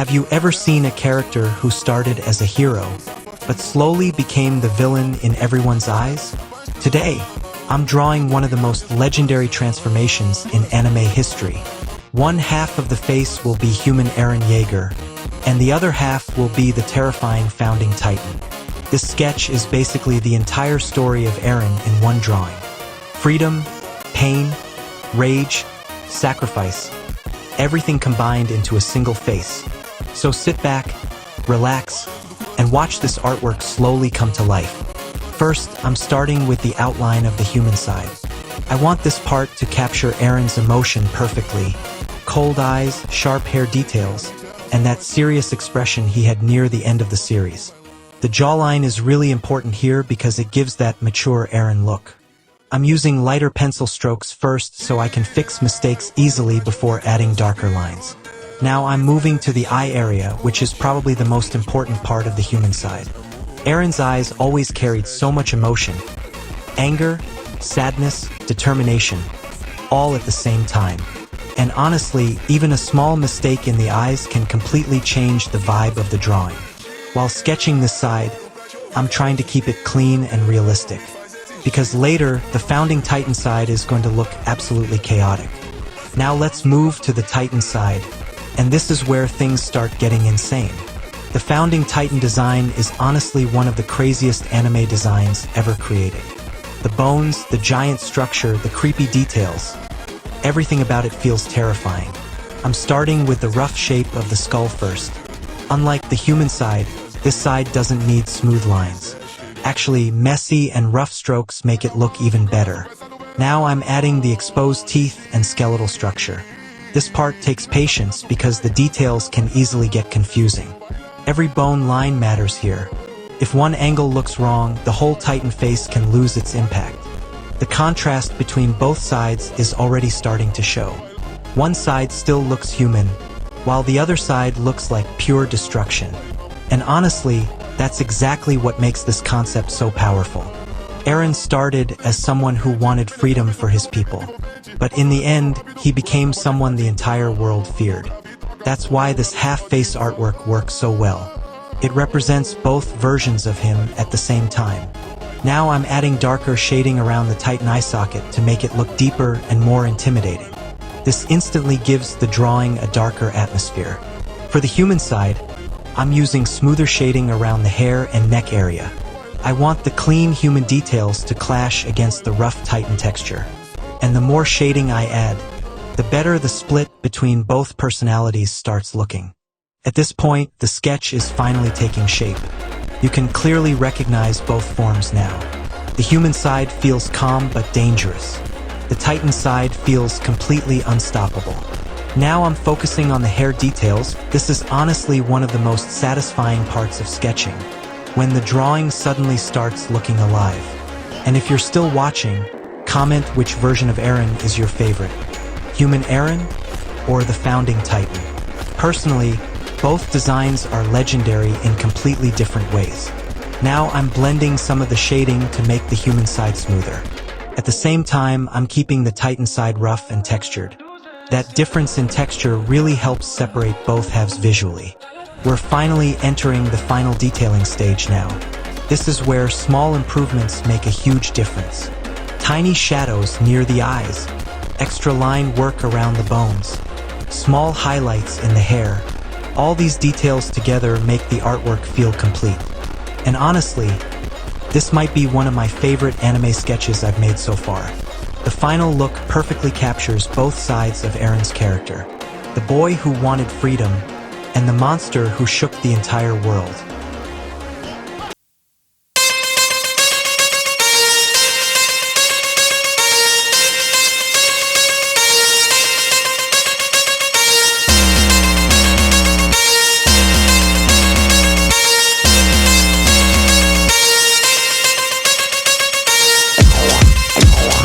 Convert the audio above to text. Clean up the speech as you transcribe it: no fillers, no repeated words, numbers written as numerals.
Have you ever seen a character who started as a hero, but slowly became the villain in everyone's eyes? Today, I'm drawing one of the most legendary transformations in anime history. One half of the face will be human Eren Yeager, and the other half will be the terrifying founding titan. This sketch is basically the entire story of Eren in one drawing. Freedom, pain, rage, sacrifice, everything combined into a single face. So sit back, relax, and watch this artwork slowly come to life. First, I'm starting with the outline of the human side. I want this part to capture Eren's emotion perfectly. Cold eyes, sharp hair details, and that serious expression he had near the end of the series. The jawline is really important here because it gives that mature Eren look. I'm using lighter pencil strokes first so I can fix mistakes easily before adding darker lines. Now I'm moving to the eye area, which is probably the most important part of the human side. Eren's eyes always carried so much emotion. Anger, sadness, determination, all at the same time. And honestly, even a small mistake in the eyes can completely change the vibe of the drawing. While sketching this side, I'm trying to keep it clean and realistic. Because later, the founding Titan side is going to look absolutely chaotic. Now let's move to the Titan side, and this is where things start getting insane. The founding Titan design is honestly one of the craziest anime designs ever created. The bones, the giant structure, the creepy details, everything about it feels terrifying. I'm starting with the rough shape of the skull first. Unlike the human side, this side doesn't need smooth lines. Actually, messy and rough strokes make it look even better. Now I'm adding the exposed teeth and skeletal structure. This part takes patience because the details can easily get confusing. Every bone line matters here. If one angle looks wrong, the whole Titan face can lose its impact. The contrast between both sides is already starting to show. One side still looks human, while the other side looks like pure destruction. And honestly, that's exactly what makes this concept so powerful. Eren started as someone who wanted freedom for his people, but in the end, he became someone the entire world feared. That's why this half-face artwork works so well. It represents both versions of him at the same time. Now I'm adding darker shading around the Titan eye socket to make it look deeper and more intimidating. This instantly gives the drawing a darker atmosphere. For the human side, I'm using smoother shading around the hair and neck area. I want the clean human details to clash against the rough Titan texture. And the more shading I add, the better the split between both personalities starts looking. At this point, the sketch is finally taking shape. You can clearly recognize both forms now. The human side feels calm but dangerous. The Titan side feels completely unstoppable. Now I'm focusing on the hair details. This is honestly one of the most satisfying parts of sketching, when the drawing suddenly starts looking alive. And if you're still watching, comment which version of Eren is your favorite. Human Eren or the founding Titan? Personally, both designs are legendary in completely different ways. Now I'm blending some of the shading to make the human side smoother. At the same time, I'm keeping the Titan side rough and textured. That difference in texture really helps separate both halves visually. We're finally entering the final detailing stage now. This is where small improvements make a huge difference. Tiny shadows near the eyes, extra line work around the bones, small highlights in the hair. All these details together make the artwork feel complete. And honestly, this might be one of my favorite anime sketches I've made so far. The final look perfectly captures both sides of Eren's character. The boy who wanted freedom, and the monster who shook the entire world.